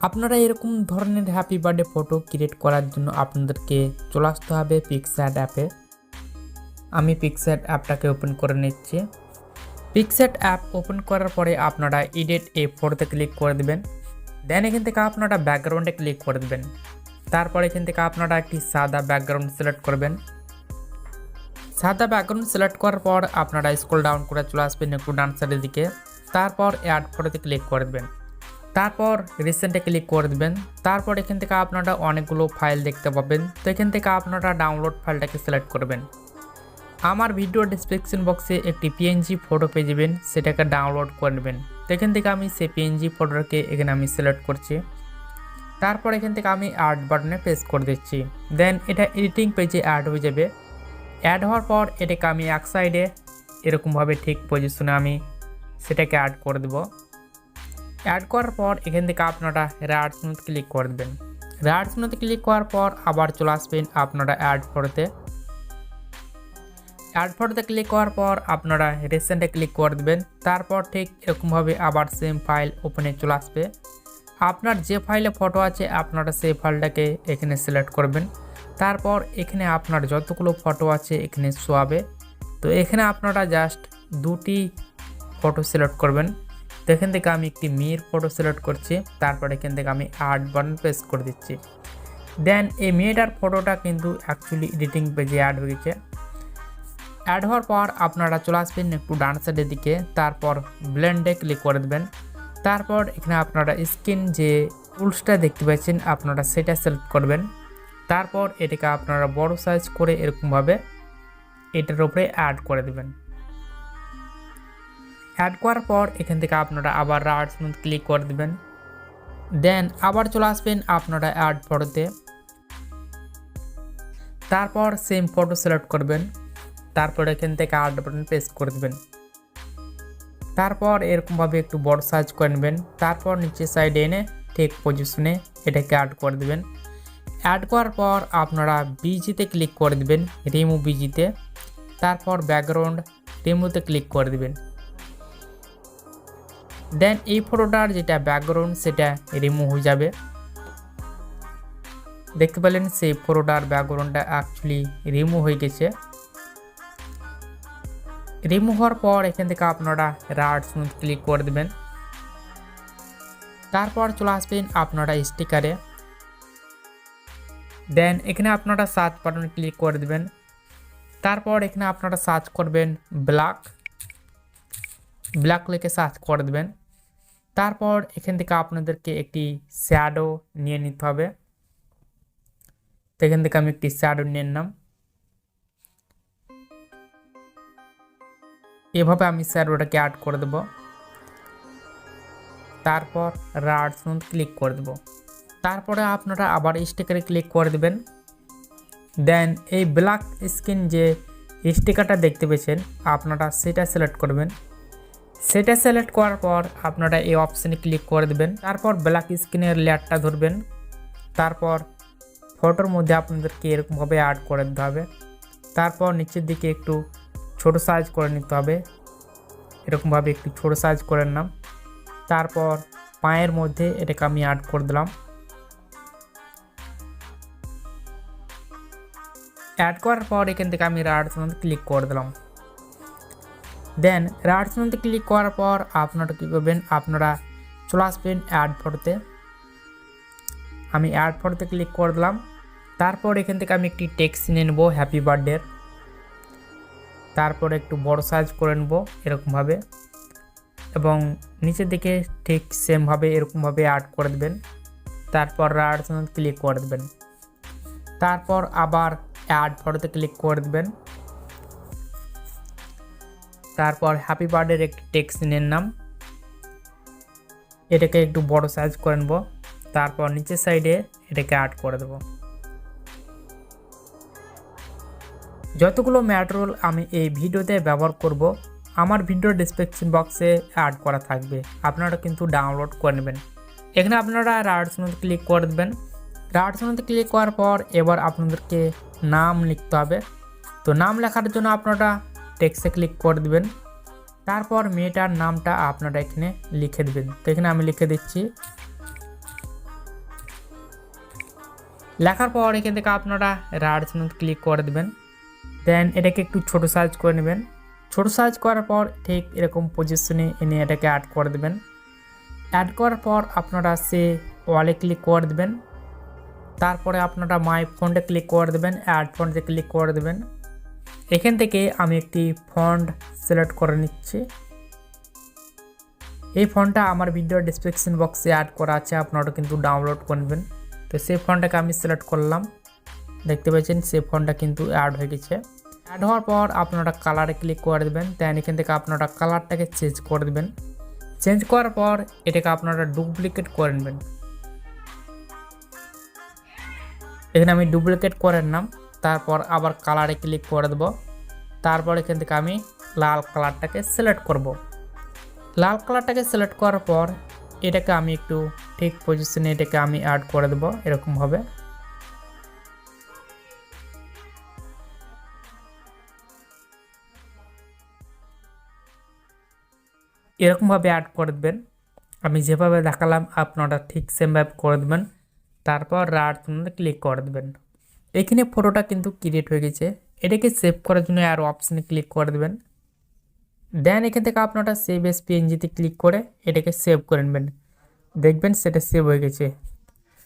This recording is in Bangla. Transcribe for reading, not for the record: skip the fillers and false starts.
আপনারা এরকম ধরনের হ্যাপি বার্থডে ফটো ক্রিয়েট করার জন্য আপনাদেরকে চলে আসতে হবে পিক্সার্ট অ্যাপে। আমি পিক্সার্ট অ্যাপটাকে ওপেন করে নিচ্ছি। পিক্সার্ট অ্যাপ ওপেন করার পরে আপনারা এডিট এ ফটোতে ক্লিক করে দেবেন। দেন এখান থেকে আপনারা ব্যাকগ্রাউন্ডে ক্লিক করে দেবেন। তারপর এখান থেকে আপনারা একটি সাদা ব্যাকগ্রাউন্ড সিলেক্ট করবেন। সাদা ব্যাকগ্রাউন্ড সিলেক্ট করার পর আপনারা স্ক্রল ডাউন করে চলে আসবেন একটু ডান সাইডের দিকে। তারপর অ্যাড ফটোতে ক্লিক করে দেবেন। তারপর রিসেন্টে ক্লিক করে দেবেন। তারপর এখান থেকে আপনারা অনেকগুলো ফাইল দেখতে পাবেন। তো এখান থেকে আপনারা ডাউনলোড ফাইলটাকে সিলেক্ট করবেন। আমার ভিডিও ডেসক্রিপশন বক্সে একটি পিএনজি ফটো পেয়ে যাবেন, সেটাকে ডাউনলোড করে নেবেন। তো এখান থেকে আমি সেই পিএনজি ফটোটাকে এখানে আমি সিলেক্ট করছি। তারপর এখান থেকে আমি অ্যাড বাটনে প্রেস করে দিচ্ছি। দেন এটা এডিটিং পেজে অ্যাড হয়ে যাবে। অ্যাড হওয়ার পর এটাকে আমি এক সাইডে এরকমভাবে ঠিক পজিশনে আমি সেটাকে অ্যাড করে দেবো। অ্যাড করার পর এখান থেকে আপনারা রাইট মেনুতে ক্লিক করে দেবেন। রাইট মেনুতে ক্লিক করার পর আবার চলে আসবেন আপনারা অ্যাড ফটোতে। অ্যাড ফটোতে ক্লিক করার পর আপনারা রিসেন্টে ক্লিক করে দেবেন। তারপর ঠিক এরকমভাবে আবার সেম ফাইল ওপেনে চলে আসবে। আপনার যে ফাইলে ফটো আছে আপনারা সেই ফাইলটাকে এখানে সিলেক্ট করবেন। তারপর এখানে আপনার যতগুলো ফটো আছে এখানে শো হবে। তো এখানে আপনারা জাস্ট দুটি ফটো সিলেক্ট করবেন। তো এখান থেকে আমি একটি মেয়ের ফটো সিলেক্ট করছি। তারপর এখান থেকে আমি অ্যাড বাটন প্রেস করে দিচ্ছি। দেন এই মেয়েটার ফটোটা কিন্তু অ্যাকচুয়ালি এডিটিং পেজে অ্যাড হয়ে গেছে। অ্যাড হওয়ার পর আপনারা চলে আসবেন একটু ডান সাইডের দিকে। তারপর ব্লেন্ডে ক্লিক করে দেবেন। তারপর এখানে আপনারা স্ক্রিন যে টুলসটা দেখতে পাচ্ছেন আপনারা সেটা সিলেক্ট করবেন। তারপর এটাকে আপনারা বড় সাইজ করে এরকমভাবে এটার উপরে অ্যাড করে দেবেন। অ্যাড করার পর এখান থেকে আপনারা আবার রাইট মেনুতে ক্লিক করে দেবেন। দেন আবার চলে আসবেন আপনারা অ্যাড ফটোতে। তারপর সেম ফটো সিলেক্ট করবেন। তারপর এখান থেকে অ্যাড বাটন প্রেস করে দেবেন। তারপর এরকমভাবে একটু বড় সাইজ করে নেবেন। তারপর নিচে সাইডে এনে ঠিক পজিশনে এটাকে অ্যাড করে দেবেন। অ্যাড করার পর আপনারা বিজিতে ক্লিক করে দেবেন, রিমুভ বিজিতে। তারপর ব্যাকগ্রাউন্ড রিমুভতে ক্লিক করে দেবেন। দেন এই ফটোটার যেটা ব্যাকগ্রাউন্ড সেটা রিমুভ হয়ে যাবে। দেখতে পেলেন সেই ফটোটার ব্যাকগ্রাউন্ডটা অ্যাকচুয়ালি রিমুভ হয়ে গেছে। রিমুভ হওয়ার পর এখান থেকে আপনারা রাইট মেনুতে ক্লিক করে দেবেন। তারপর চলে আসবেন আপনারা স্টিকারে। দেন এখানে আপনারা সার্চ বাটনে ক্লিক করে দেবেন। তারপর এখানে আপনারা সার্চ করবেন ব্ল্যাক লিখে সার্চ করে দেবেন। তারপর এখান থেকে আপনাদেরকে একটি শ্যাডো নিয়ে নিতে হবে। তো এখান থেকে আমি একটি শ্যাডো নিয়ে নিলাম। এভাবে আমি শ্যাডোটাকে অ্যাড করে দেব। তারপর রাইট মেনুতে ক্লিক করে দেব। তারপরে আপনারা আবার স্টিকারে ক্লিক করে দেবেন। দেন এই ব্ল্যাক স্ক্রিন যে স্টিকারটা দেখতে পেয়েছেন আপনারা সেটা সিলেক্ট করবেন। সেটা সিলেক্ট করার পর আপনারা এই অপশানে ক্লিক করে দেবেন। তারপর ব্ল্যাক স্ক্রিনের লেয়ারটা ধরবেন। তারপর ফটোর মধ্যে আপনাদেরকে এরকমভাবে অ্যাড করে দিতে হবে। তারপর নিচের দিকে একটু ছোট সাইজ করে নিতে হবে। এরকমভাবে একটু ছোট সাইজ করে নিলাম। তারপর পায়ের মধ্যে এটাকে আমি অ্যাড করে দিলাম। অ্যাড করার পর এখান থেকে আমি রাইট মেনুতে ক্লিক করে দিলাম। দেন রাইট মেনুতে ক্লিক করার পর আপনারা কী করবেন, আপনারা চলে আসবেন অ্যাড ফটোতে। আমি অ্যাড ফটোতে ক্লিক করে দিলাম। তারপর এখান থেকে আমি একটি টেক্সট নিয়ে নেবো হ্যাপি বার্থডের। তারপর একটু বড় সাইজ করে নেব এরকমভাবে এবং নিচের দিকে ঠিক সেমভাবে এরকমভাবে অ্যাড করে দেবেন। তারপর রাইট মেনুতে ক্লিক করে দেবেন। তারপর আবার অ্যাড ফটোতে ক্লিক করে দেবেন। তারপর হ্যাপি বার্থডের একটি টেক্সট নিয়ে নাম, এটাকে একটু বড় সাইজ করে নেব। তারপর নিচের সাইডে এটাকে অ্যাড করে দেব। যতগুলো ম্যাটেরিয়াল আমি এই ভিডিওতে ব্যবহার করব আমার ভিডিও ডেসক্রিপশন বক্সে অ্যাড করা থাকবে, আপনারা কিন্তু ডাউনলোড করে নেবেন। এখানে আপনারা রাইট মেনুতে ক্লিক করে দেবেন। রাইট মেনুতে ক্লিক করার পর এবার আপনাদেরকে নাম লিখতে হবে। তো নাম লেখার জন্য আপনারা টেক্সটে ক্লিক করে দেবেন। তারপর মেয়েটার নামটা আপনারা এখানে লিখে দেবেন। তো এখানে আমি লিখে দিচ্ছি লেখার পর এখান থেকে আপনারা রাইট চিহ্ন ক্লিক করে দেবেন। দেন এটাকে একটু ছোট সাইজ করে নেবেন। ছোট সাইজ করার পর ঠিক এরকম পজিশনে এনে এটাকে অ্যাড করে দেবেন। অ্যাড করার পর আপনারা সে ওয়ালে ক্লিক করে দেবেন। তারপরে আপনারা মাই ফন্টে ক্লিক করে দেবেন, অ্যাড ফন্টে ক্লিক করে দেবেন। এখান থেকে আমি একটি ফন্ট সিলেক্ট করে নিচ্ছি। এই ফন্টটা আমার ভিডিও ডেসক্রিপশন বক্সে অ্যাড করা আছে, আপনারা কিন্তু ডাউনলোড করবেন। তো সেই ফন্টটাকে আমি সিলেক্ট করলাম, দেখতে পাচ্ছেন সেই ফন্টটা কিন্তু অ্যাড হয়ে গেছে। অ্যাড হওয়ার পর আপনারা কালারে ক্লিক করে দেবেন। দেন এখান থেকে আপনারা কালারটাকে চেঞ্জ করে দেবেন। চেঞ্জ করার পর এটাকে আপনারা ডুপ্লিকেট করে নেবেন। এখানে আমি ডুপ্লিকেট করে নিলাম। তারপর আবার কালারে ক্লিক করে দেব। তারপর এখান থেকে আমি লাল কালারটাকে সিলেক্ট করব। লাল কালারটাকে সিলেক্ট করার পর এটাকে আমি একটু ঠিক পজিশনে এটাকে আমি অ্যাড করে দেব এরকমভাবে। এরকমভাবে অ্যাড করে দেবেন। আমি যেভাবে দেখালাম আপনারা ঠিক সেমভাবে করে দেবেন। তারপর রাইট চিহ্নে ক্লিক করে দেবেন। এখানে ফটোটা কিন্তু ক্রিয়েট হয়ে গেছে। এটাকে সেভ করার জন্য আর অপশানে ক্লিক করে দেবেন। দেন এখান থেকে আপনারা সেভ এস পিএনজিতে ক্লিক করে এটাকে সেভ করে নেবেন। দেখবেন সেটা সেভ হয়ে গেছে।